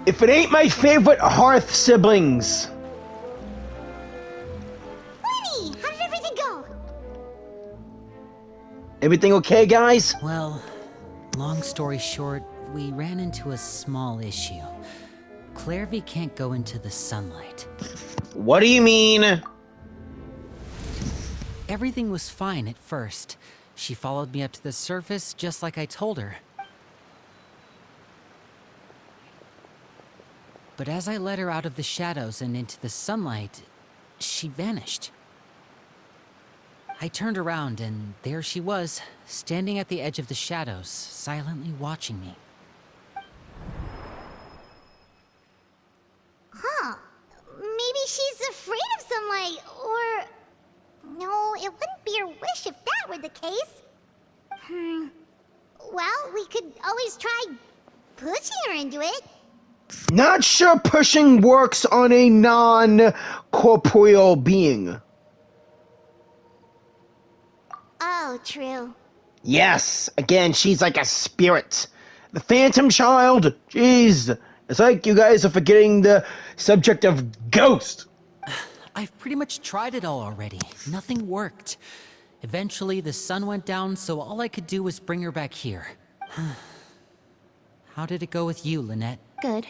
If it ain't my favorite hearth siblings. Lenny, how did everything go? Everything okay, guys? Well, long story short, we ran into a small issue. Clervie can't go into the sunlight. What do you mean? Everything was fine at first. She followed me up to the surface just like I told her. But as I led her out of the shadows and into the sunlight, she vanished. I turned around and there she was, standing at the edge of the shadows, silently watching me. Huh. Maybe she's afraid of sunlight, or... No, it wouldn't be her wish if that were the case. Well, we could always try pushing her into it. Not sure pushing works on a non-corporeal being. Oh, true. Yes, again, she's like a spirit. The Phantom Child, jeez. It's like you guys are forgetting the subject of ghost. I've pretty much tried it all already. Nothing worked. Eventually, the sun went down, so all I could do was bring her back here. How did it go with you, Lynette? Good.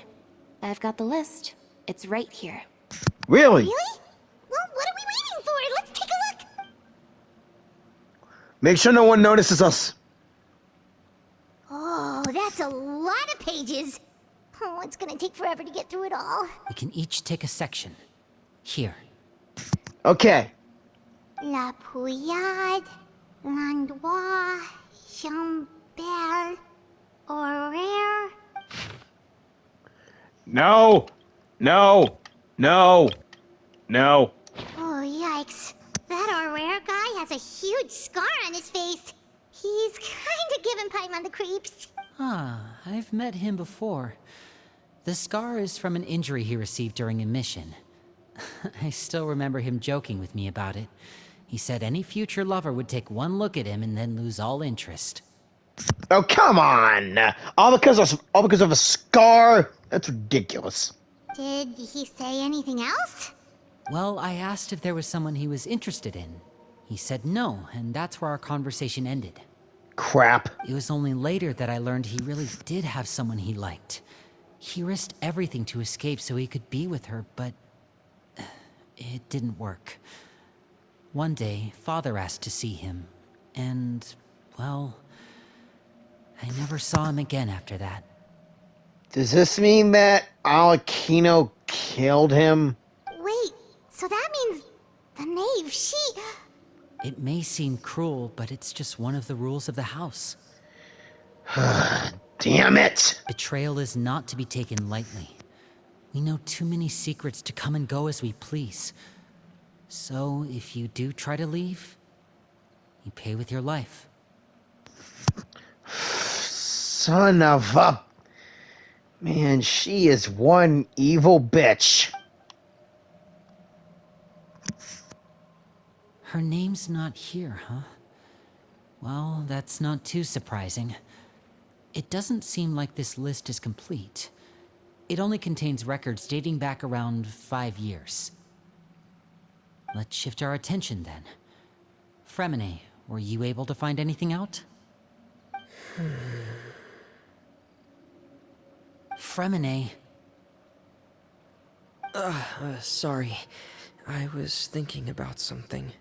I've got the list. It's right here. Really? Really? Well, what are we waiting for? Let's take a look. Make sure no one notices us. Oh, that's a lot of pages. Oh, it's gonna take forever to get through it all. We can each take a section. Here. Okay. La Pouillade, L'Endroit, Chambel, Horaire. No. No. No. No. Oh, yikes. That Horaire guy has a huge scar on his face. He's kinda giving Paimon the creeps. Ah, I've met him before. The scar is from an injury he received during a mission. I still remember him joking with me about it. He said any future lover would take one look at him and then lose all interest. Oh, come on. All because of a scar? That's ridiculous. Did he say anything else? Well, I asked if there was someone he was interested in. He said no, and that's where our conversation ended. Crap. It was only later that I learned he really did have someone he liked. He risked everything to escape so he could be with her, but it didn't work. One day, Father asked to see him, and, well, I never saw him again after that. Does this mean that Arlecchino killed him? Wait, so that means the knave, she... It may seem cruel, but it's just one of the rules of the house. Damn it! Betrayal is not to be taken lightly. We know too many secrets to come and go as we please. So, if you do try to leave, you pay with your life. Son of a... Man, she is one evil bitch. Her name's not here, huh? Well, that's not too surprising. It doesn't seem like this list is complete. It only contains records dating back around 5 years. Let's shift our attention then. Fremine, were you able to find anything out? Fremine. Sorry. I was thinking about something.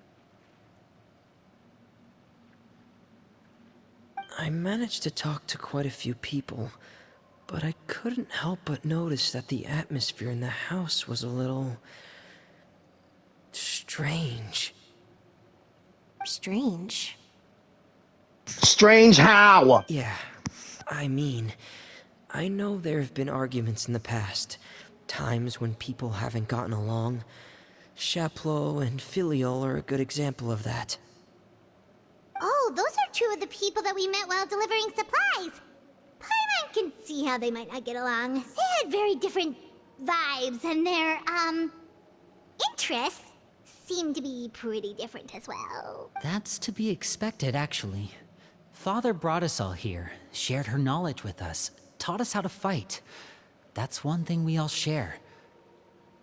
I managed to talk to quite a few people, but I couldn't help but notice that the atmosphere in the house was a little... strange. Strange. Strange how? Yeah, I mean, I know there have been arguments in the past, times when people haven't gotten along. Chaplot and Filial are a good example of that. Oh, those are two of the people that we met while delivering supplies. Paimon can see how they might not get along. They had very different vibes, and their, interests seem to be pretty different as well. That's to be expected, actually. Father brought us all here, shared her knowledge with us, taught us how to fight. That's one thing we all share.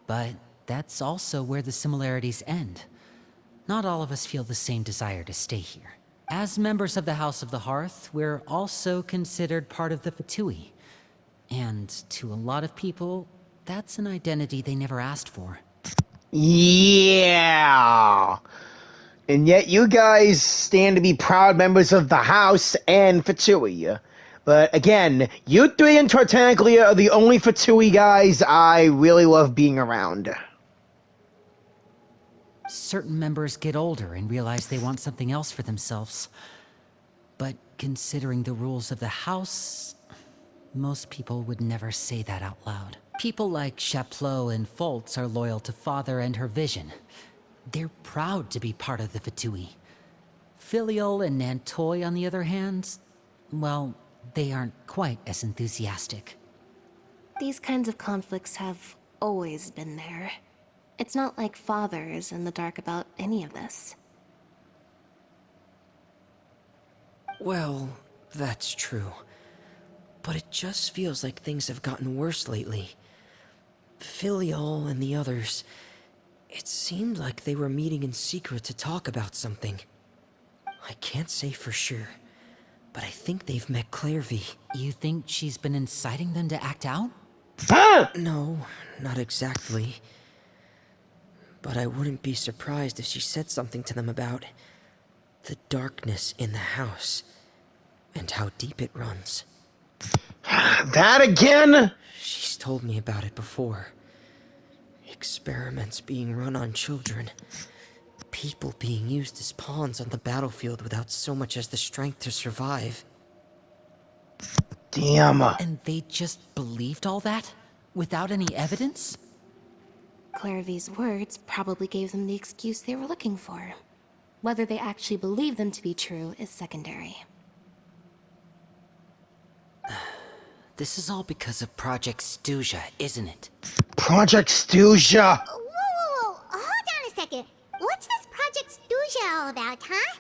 But that's also where the similarities end. Not all of us feel the same desire to stay here. As members of the House of the Hearth, we're also considered part of the Fatui. And to a lot of people, that's an identity they never asked for. Yeah. And yet you guys stand to be proud members of the House and Fatui. But again, you three and Tartaglia are the only Fatui guys I really love being around. Certain members get older and realize they want something else for themselves. But considering the rules of the House, most people would never say that out loud. People like Chaplot and Foltz are loyal to Father and her vision. They're proud to be part of the Fatui. Filial and Nantoy, on the other hand, well, they aren't quite as enthusiastic. These kinds of conflicts have always been there. It's not like Father is in the dark about any of this. Well, that's true. But it just feels like things have gotten worse lately. Filial and the others, it seemed like they were meeting in secret to talk about something. I can't say for sure, but I think they've met Clervie. You think she's been inciting them to act out? Ah! No, not exactly. But I wouldn't be surprised if she said something to them about the darkness in the house and how deep it runs. That again? She's told me about it before. Experiments being run on children. People being used as pawns on the battlefield without so much as the strength to survive. Damn. And they just believed all that? Without any evidence? Clervie's words probably gave them the excuse they were looking for. Whether they actually believe them to be true is secondary. This is all because of Project Stuja, isn't it? Project Stuja. Whoa. Hold on a second. What's this Project Stuja all about, huh?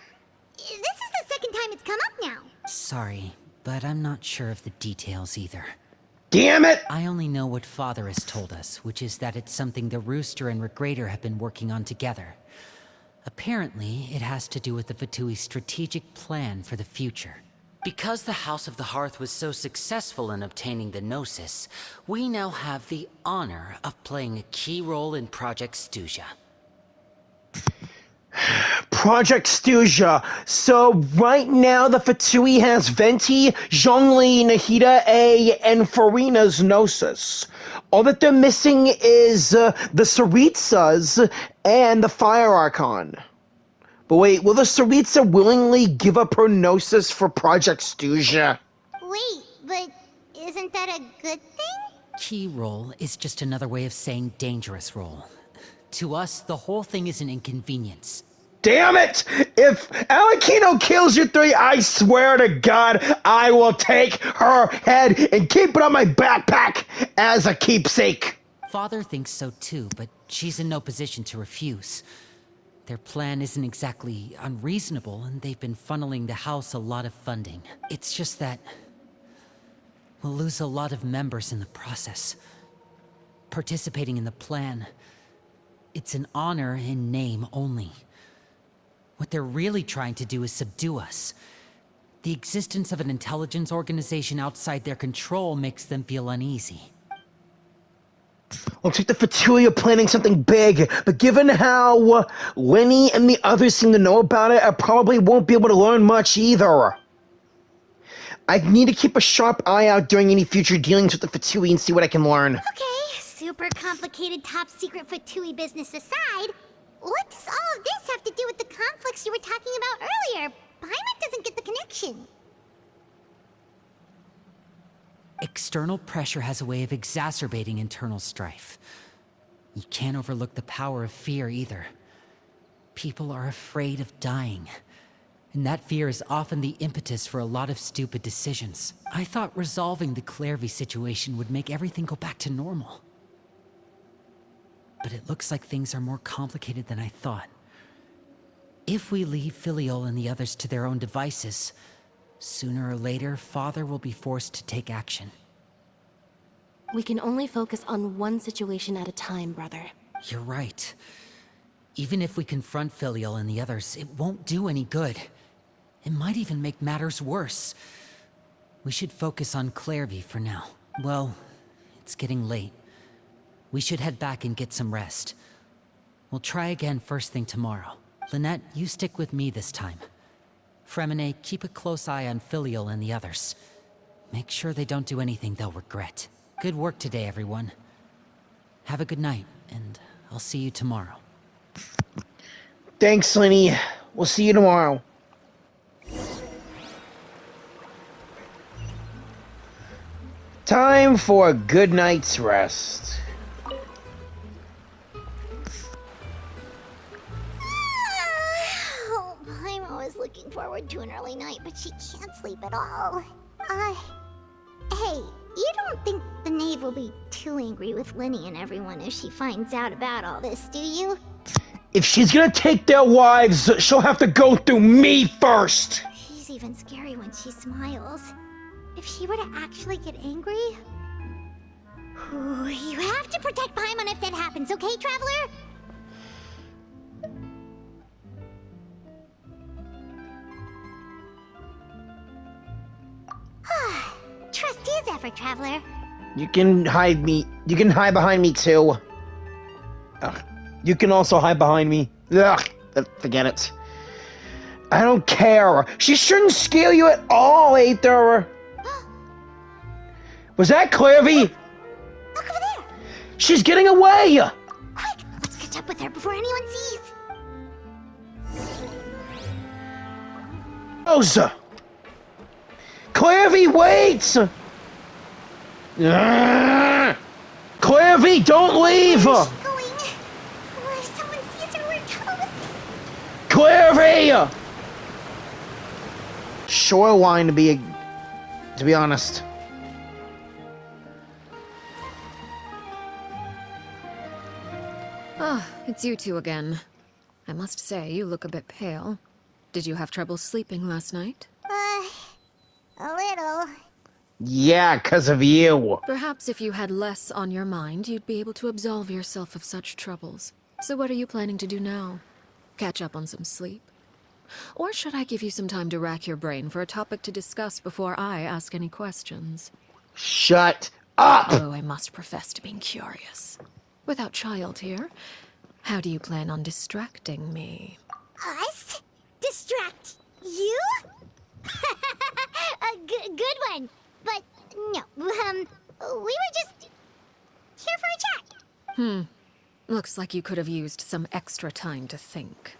This is the second time it's come up now. Sorry, but I'm not sure of the details either. Damn it! I only know what Father has told us, which is that it's something the Rooster and Regrator have been working on together. Apparently, it has to do with the Fatui's strategic plan for the future. Because the House of the Hearth was so successful in obtaining the Gnosis, we now have the honor of playing a key role in Project Stuja. Project Stuja. So right now the Fatui has Venti, Zhongli, Nahida A, and Farina's Gnosis. All that they're missing is the Saritsas and the Fire Archon. But wait, will the Saritsa willingly give up her Gnosis for Project Stuja? Wait, but isn't that a good thing? Key role is just another way of saying dangerous role. To us, the whole thing is an inconvenience. Damn it! If Arlecchino kills you three, I swear to God, I will take her head and keep it on my backpack as a keepsake. Father thinks so too, but she's in no position to refuse. Their plan isn't exactly unreasonable, and they've been funneling the house a lot of funding. It's just that we'll lose a lot of members in the process. Participating in the plan, it's an honor in name only. What they're really trying to do is subdue us. The existence of an intelligence organization outside their control makes them feel uneasy. Looks like the Fatui are planning something big, but given how Lenny and the others seem to know about it, I probably won't be able to learn much either. I need to keep a sharp eye out during any future dealings with the Fatui and see what I can learn. Okay, super complicated top secret Fatui business aside, what does all of this have to do with the conflicts you were talking about earlier? Paimon doesn't get the connection. External pressure has a way of exacerbating internal strife. You can't overlook the power of fear either. People are afraid of dying, and that fear is often the impetus for a lot of stupid decisions. I thought resolving the Clervie situation would make everything go back to normal. But it looks like things are more complicated than I thought. If we leave Filial and the others to their own devices, sooner or later, Father will be forced to take action. We can only focus on one situation at a time, brother. You're right. Even if we confront Filial and the others, it won't do any good. It might even make matters worse. We should focus on Clervie for now. Well, it's getting late. We should head back and get some rest. We'll try again first thing tomorrow. Lynette, you stick with me this time. Fremine, keep a close eye on Filial and the others. Make sure they don't do anything they'll regret. Good work today, everyone. Have a good night, and I'll see you tomorrow. Thanks, Lenny. We'll see you tomorrow. Time for a good night's rest. Oh, I'm always looking forward to an early night, but she can't sleep at all. Hey, you don't think the knave will be too angry with Lenny and everyone if she finds out about all this, do you? If she's gonna take their wives, she'll have to go through me first. She's even scary when she smiles. If she were to actually get angry... Ooh, you have to protect Paimon if that happens, okay, Traveler? Trust is effort, Traveler. You can hide me. You can hide behind me too. Ugh. You can also hide behind me. Ugh. Forget it. I don't care. She shouldn't scare you at all, Aether. Was that Clervie? Look over there! She's getting away! Quick, let's catch up with her before anyone sees. Rosa! Clervie, wait! Clervie, don't leave! Where's she going? If someone sees her, we're toast. Clervie! Shoreline, to be honest. Ah, it's you two again. I must say, you look a bit pale. Did you have trouble sleeping last night? A little. Yeah, 'cause of you. Perhaps if you had less on your mind, you'd be able to absolve yourself of such troubles. So what are you planning to do now? Catch up on some sleep? Or should I give you some time to rack your brain for a topic to discuss before I ask any questions? Shut up! Oh, I must profess to being curious. Without child here, how do you plan on distracting me? Us? Distract you? A good one. But no, we were just here for a chat. Looks like you could have used some extra time to think.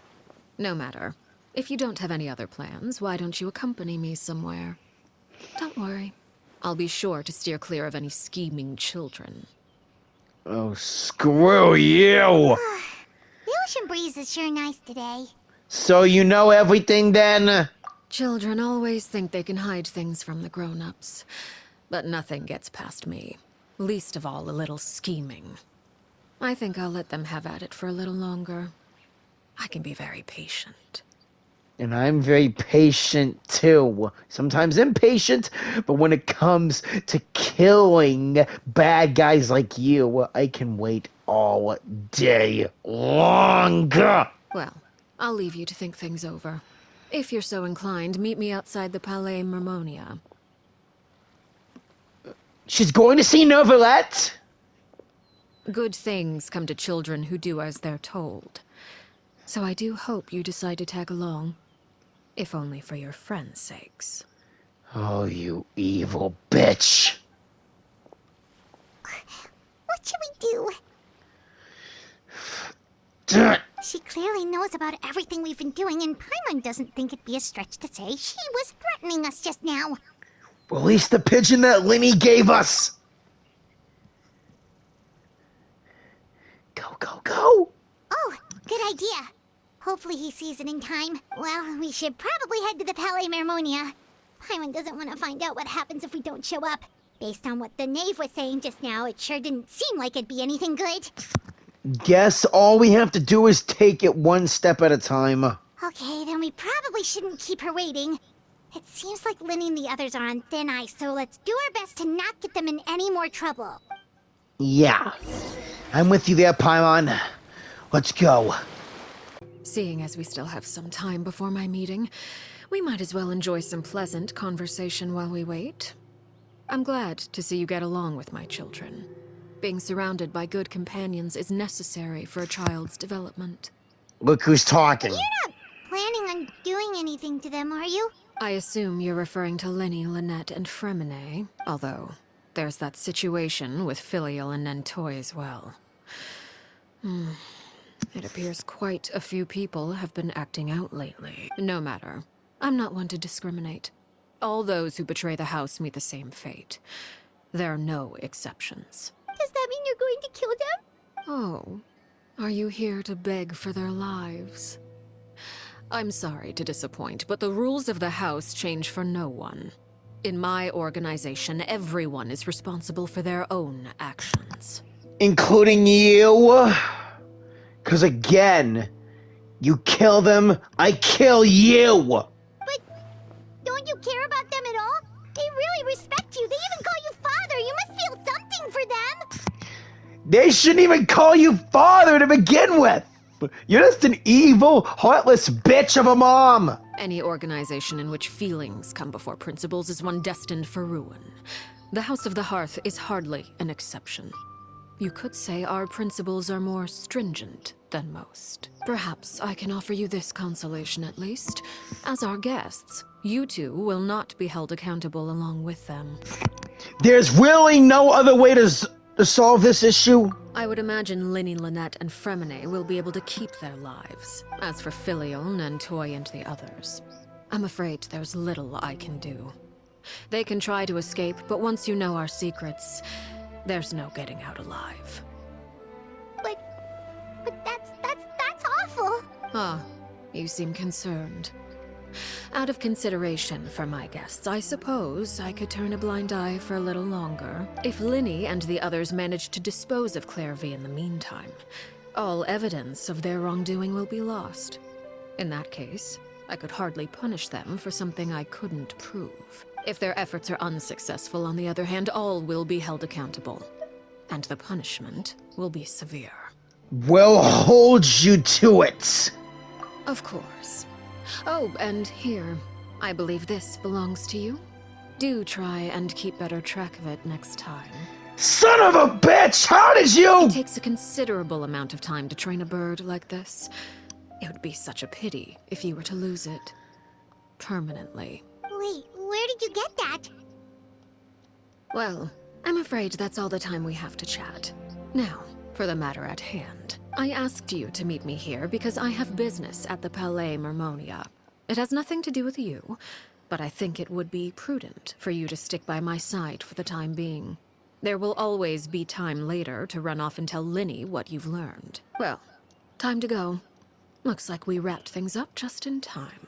No matter. If you don't have any other plans, why don't you accompany me somewhere? Don't worry. I'll be sure to steer clear of any scheming children. Oh, screw you! The ocean breeze is sure nice today. So you know everything then? Children always think they can hide things from the grown-ups. But nothing gets past me. Least of all a little scheming. I think I'll let them have at it for a little longer. I can be very patient. And I'm very patient too. Sometimes impatient, but when it comes to killing bad guys like you, I can wait all day long. Well, I'll leave you to think things over. If you're so inclined, meet me outside the Palais Mermonia. She's going to see Neurvillette? Good things come to children who do as they're told. So I do hope you decide to tag along. If only for your friends' sakes. Oh, you evil bitch. What should we do? She clearly knows about everything we've been doing, and Paimon doesn't think it'd be a stretch to say she was threatening us just now. Release the pigeon that Lenny gave us. Go, go, go. Oh, good idea. Hopefully he sees it in time. Well, we should probably head to the Palais Mermonia. Paimon doesn't want to find out what happens if we don't show up. Based on what the knave was saying just now, it sure didn't seem like it'd be anything good. Guess all we have to do is take it one step at a time. Okay, then we probably shouldn't keep her waiting. It seems like Lenny and the others are on thin ice, so let's do our best to not get them in any more trouble. Yeah. I'm with you there, Paimon. Let's go. Seeing as we still have some time before my meeting, we might as well enjoy some pleasant conversation while we wait. I'm glad to see you get along with my children. Being surrounded by good companions is necessary for a child's development. Look who's talking. You're not planning on doing anything to them, are you? I assume you're referring to Lenny, Lynette, and Fremine, although there's that situation with Filial and Nentoy as well. It appears quite a few people have been acting out lately. No matter. I'm not one to discriminate. All those who betray the house meet the same fate. There are no exceptions. Does that mean you're going to kill them? Oh, are you here to beg for their lives? I'm sorry to disappoint, but the rules of the house change for no one. In my organization, everyone is responsible for their own actions. Including you? Because again, you kill them, I kill you! But don't you care about them at all? They really respect you. They even call you father. You must feel something for them. They shouldn't even call you father to begin with! You're just an evil, heartless bitch of a mom! Any organization in which feelings come before principles is one destined for ruin. The House of the Hearth is hardly an exception. You could say our principles are more stringent than most. Perhaps I can offer you this consolation at least. As our guests, you two will not be held accountable along with them. There's really no other way to solve this issue? I would imagine Linny, Lynette, and Fremine will be able to keep their lives. As for Filial, Nentoy, and the others, I'm afraid there's little I can do. They can try to escape, but once you know our secrets, there's no getting out alive. But that's awful. Ah, you seem concerned. Out of consideration for my guests, I suppose I could turn a blind eye for a little longer. If Linny and the others manage to dispose of Clervie in the meantime, all evidence of their wrongdoing will be lost. In that case, I could hardly punish them for something I couldn't prove. If their efforts are unsuccessful, on the other hand, all will be held accountable. And the punishment will be severe. We'll hold you to it! Of course. Oh, and here, I believe this belongs to you. Do try and keep better track of it next time. Son of a bitch! How did you— It takes a considerable amount of time to train a bird like this. It would be such a pity if you were to lose it. Permanently. Wait, where did you get that? Well, I'm afraid that's all the time we have to chat. Now, for the matter at hand. I asked you to meet me here because I have business at the Palais Mermonia. It has nothing to do with you, but I think it would be prudent for you to stick by my side for the time being. There will always be time later to run off and tell Linny what you've learned. Well, time to go. Looks like we wrapped things up just in time.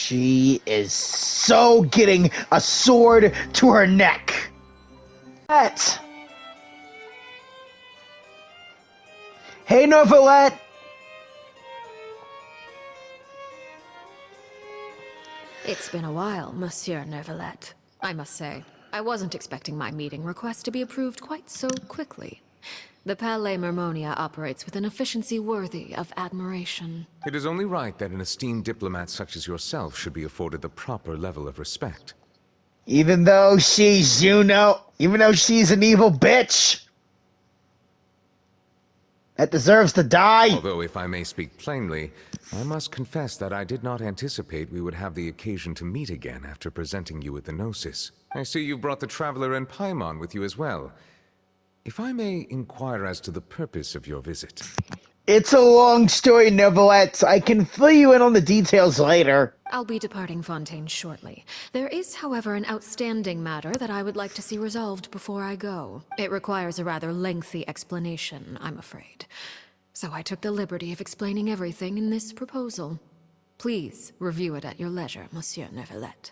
She is so getting a sword to her neck. Neurvillette. Hey, Neurvillette. It's been a while, Monsieur Neurvillette. I must say, I wasn't expecting my meeting request to be approved quite so quickly. The Palais Mermonia operates with an efficiency worthy of admiration. It is only right that an esteemed diplomat such as yourself should be afforded the proper level of respect. Even though she's, even though she's an evil bitch that deserves to die. Although, if I may speak plainly, I must confess that I did not anticipate we would have the occasion to meet again after presenting you with the Gnosis. I see you brought the Traveler and Paimon with you as well. If I may inquire as to the purpose of your visit. It's a long story, Neurvillette. I can fill you in on the details later. I'll be departing Fontaine shortly. There is, however, an outstanding matter that I would like to see resolved before I go. It requires a rather lengthy explanation, I'm afraid. So I took the liberty of explaining everything in this proposal. Please review it at your leisure, Monsieur Neurvillette.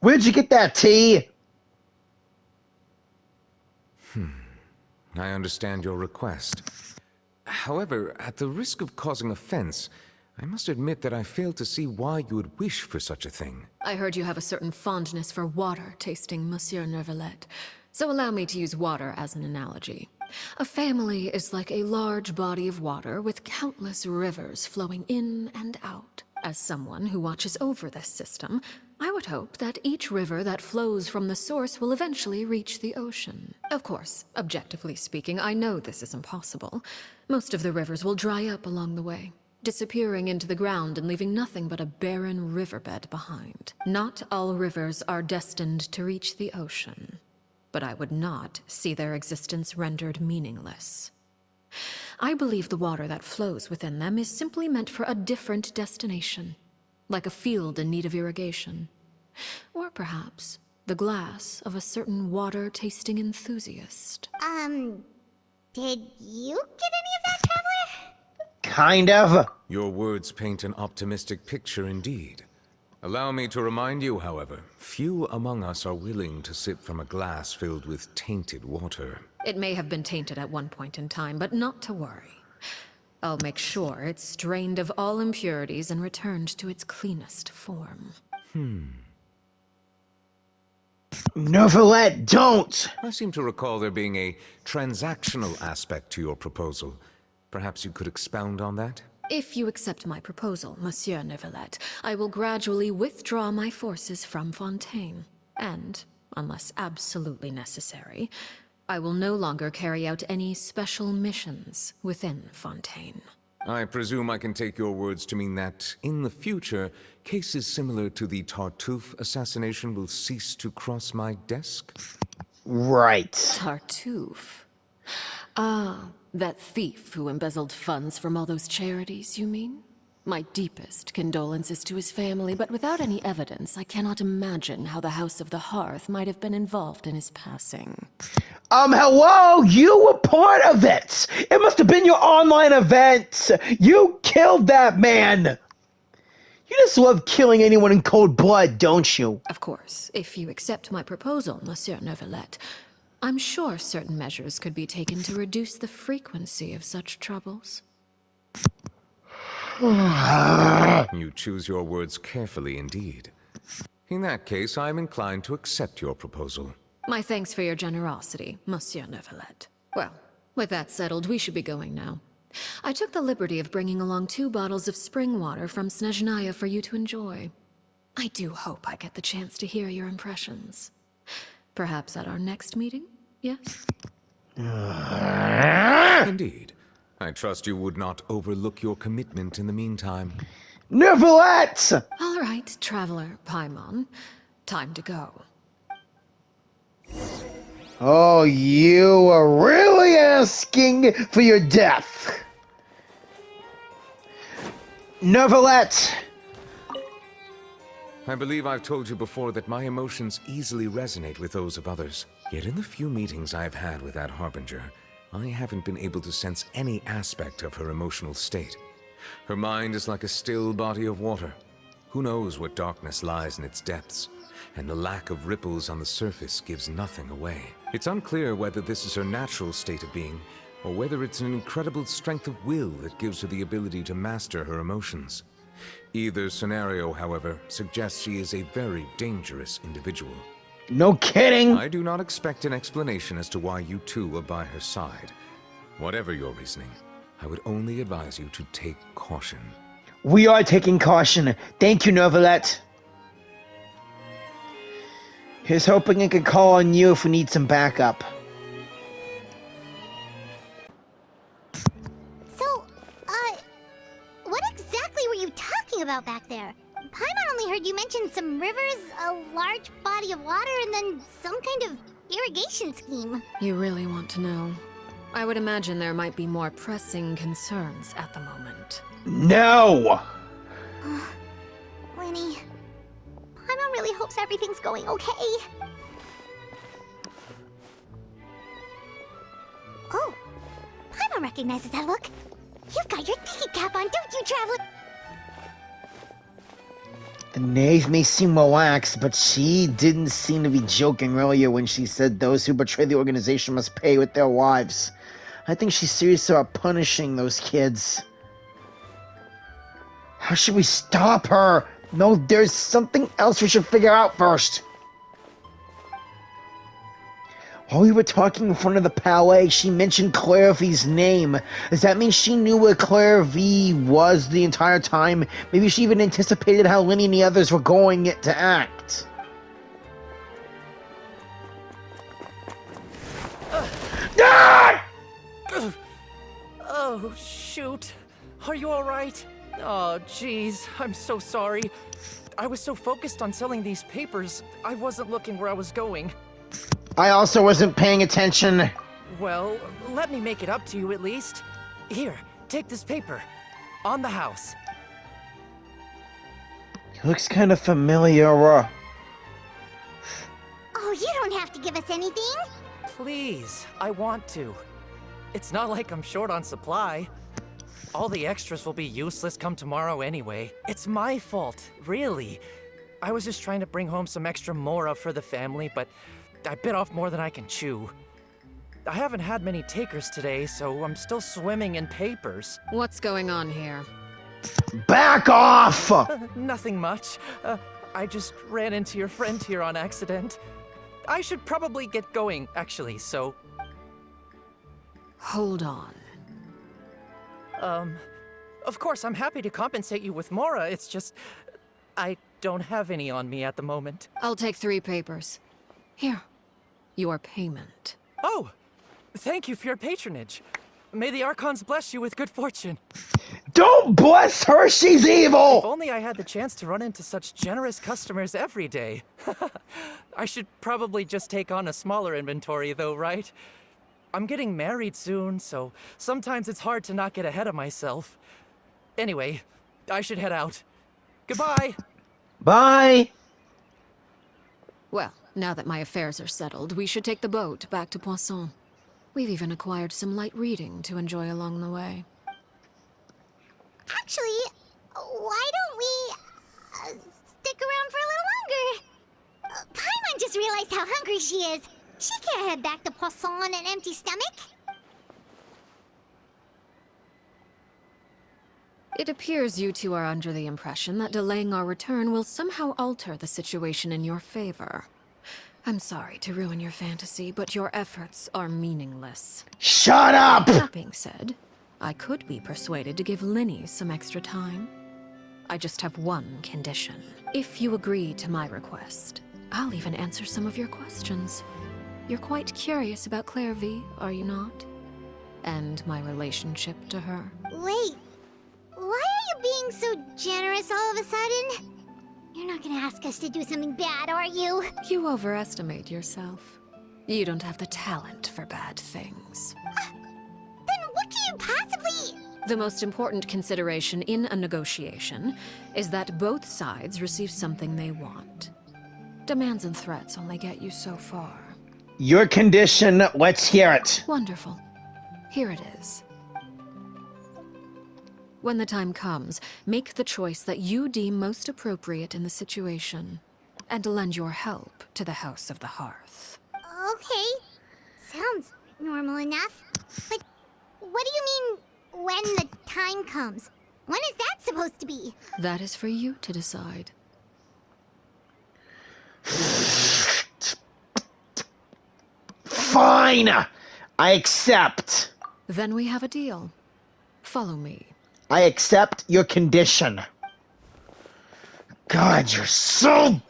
Where'd you get that tea? I understand your request. However, at the risk of causing offense, I must admit that I fail to see why you would wish for such a thing. I heard you have a certain fondness for water tasting, Monsieur Neurvillette. So allow me to use water as an analogy. A family is like a large body of water with countless rivers flowing in and out. As someone who watches over this system, I would hope that each river that flows from the source will eventually reach the ocean. Of course, objectively speaking, I know this is impossible. Most of the rivers will dry up along the way, disappearing into the ground and leaving nothing but a barren riverbed behind. Not all rivers are destined to reach the ocean, but I would not see their existence rendered meaningless. I believe the water that flows within them is simply meant for a different destination, like a field in need of irrigation. Or perhaps the glass of a certain water-tasting enthusiast. Did you get any of that, Traveler? Kind of. Your words paint an optimistic picture indeed. Allow me to remind you, however, few among us are willing to sip from a glass filled with tainted water. It may have been tainted at one point in time, but not to worry. I'll make sure it's strained of all impurities and returned to its cleanest form. Neurvillette, don't! I seem to recall there being a transactional aspect to your proposal. Perhaps you could expound on that? If you accept my proposal, Monsieur Neurvillette, I will gradually withdraw my forces from Fontaine. And, unless absolutely necessary, I will no longer carry out any special missions within Fontaine. I presume I can take your words to mean that, in the future, cases similar to the Tartuffe assassination will cease to cross my desk? Right. Tartuffe? Ah, that thief who embezzled funds from all those charities, you mean? My deepest condolences to his family, but without any evidence, I cannot imagine how the House of the Hearth might have been involved in his passing. Hello? You were part of it! It must have been your online event! You killed that man! You just love killing anyone in cold blood, don't you? Of course, if you accept my proposal, Monsieur Neurvillette, I'm sure certain measures could be taken to reduce the frequency of such troubles. You choose your words carefully indeed. In that case, I am inclined to accept your proposal. My thanks for your generosity, Monsieur Neurvillette. Well, with that settled, we should be going now. I took the liberty of bringing along 2 bottles of spring water from Snezhnaya for you to enjoy. I do hope I get the chance to hear your impressions. Perhaps at our next meeting, yes? Indeed. I trust you would not overlook your commitment in the meantime. Neurvillette! All right, Traveler Paimon. Time to go. Oh, you are really asking for your death. Neurvillette! I believe I've told you before that my emotions easily resonate with those of others. Yet in the few meetings I've had with that Harbinger, I haven't been able to sense any aspect of her emotional state. Her mind is like a still body of water. Who knows what darkness lies in its depths? And the lack of ripples on the surface gives nothing away. It's unclear whether this is her natural state of being, or whether it's an incredible strength of will that gives her the ability to master her emotions. Either scenario, however, suggests she is a very dangerous individual. No kidding! I do not expect an explanation as to why you two are by her side. Whatever your reasoning, I would only advise you to take caution. We are taking caution. Thank you, Neurvillette. Here's hoping I can call on you if we need some backup. So, what exactly were you talking about back there? Paimon only heard you mention some rivers, a large body of water, and then some kind of irrigation scheme. You really want to know? I would imagine there might be more pressing concerns at the moment. No! Lenny, Paimon really hopes everything's going okay. Oh, Paimon recognizes that look. You've got your thinking cap on, don't you, Traveler? The knave may seem relaxed, but she didn't seem to be joking earlier when she said those who betray the organization must pay with their lives. I think she's serious about punishing those kids. How should we stop her? No, there's something else we should figure out first. While we were talking in front of the palais, she mentioned Clervie's name. Does that mean she knew where Clervie was the entire time? Maybe she even anticipated how Lenny and the others were going to act. Ah! Oh, shoot. Are you alright? Oh, jeez. I'm so sorry. I was so focused on selling these papers, I wasn't looking where I was going. I also wasn't paying attention. Well, let me make it up to you at least. Here, take this paper. On the house. It looks kind of familiar. Oh, you don't have to give us anything. Please, I want to. It's not like I'm short on supply. All the extras will be useless come tomorrow anyway. It's my fault, really. I was just trying to bring home some extra mora for the family, but I bit off more than I can chew. I haven't had many takers today, so I'm still swimming in papers. What's going on here? Back off! Nothing much. I just ran into your friend here on accident. I should probably get going, actually, so... Hold on. Of course, I'm happy to compensate you with mora, it's just... I don't have any on me at the moment. I'll take 3 papers. Here. Your payment. Oh! Thank you for your patronage. May the Archons bless you with good fortune. Don't bless her, she's If evil! only I had the chance to run into such generous customers every day. I should probably just take on a smaller inventory though, right? I'm getting married soon, so sometimes it's hard to not get ahead of myself. Anyway, I should head out. Goodbye! Bye! Well, now that my affairs are settled, we should take the boat back to Poisson. We've even acquired some light reading to enjoy along the way. Actually, why don't we stick around for a little longer? Paimon just realized how hungry she is. She can't head back to Poisson on an empty stomach. It appears you two are under the impression that delaying our return will somehow alter the situation in your favor. I'm sorry to ruin your fantasy, but your efforts are meaningless. Shut up! That being said, I could be persuaded to give Linny some extra time. I just have one condition. If you agree to my request, I'll even answer some of your questions. You're quite curious about Clervie, are you not? And my relationship to her. Wait, why are you being so generous all of a sudden? You're not gonna ask us to do something bad, are you? You overestimate yourself. You don't have the talent for bad things. Then what can you possibly... The most important consideration in a negotiation is that both sides receive something they want. Demands and threats only get you so far. Your condition, let's hear it. Wonderful. Here it is. When the time comes, make the choice that you deem most appropriate in the situation, and lend your help to the House of the Hearth. Okay, sounds normal enough. But what do you mean, when the time comes? When is that supposed to be? That is for you to decide. Fine! I accept. Then we have a deal. Follow me. I accept your condition. God, you're so...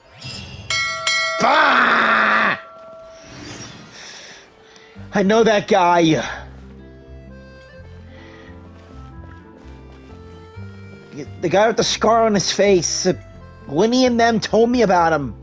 Ah! I know that guy. The guy with the scar on his face. Winnie and them told me about him.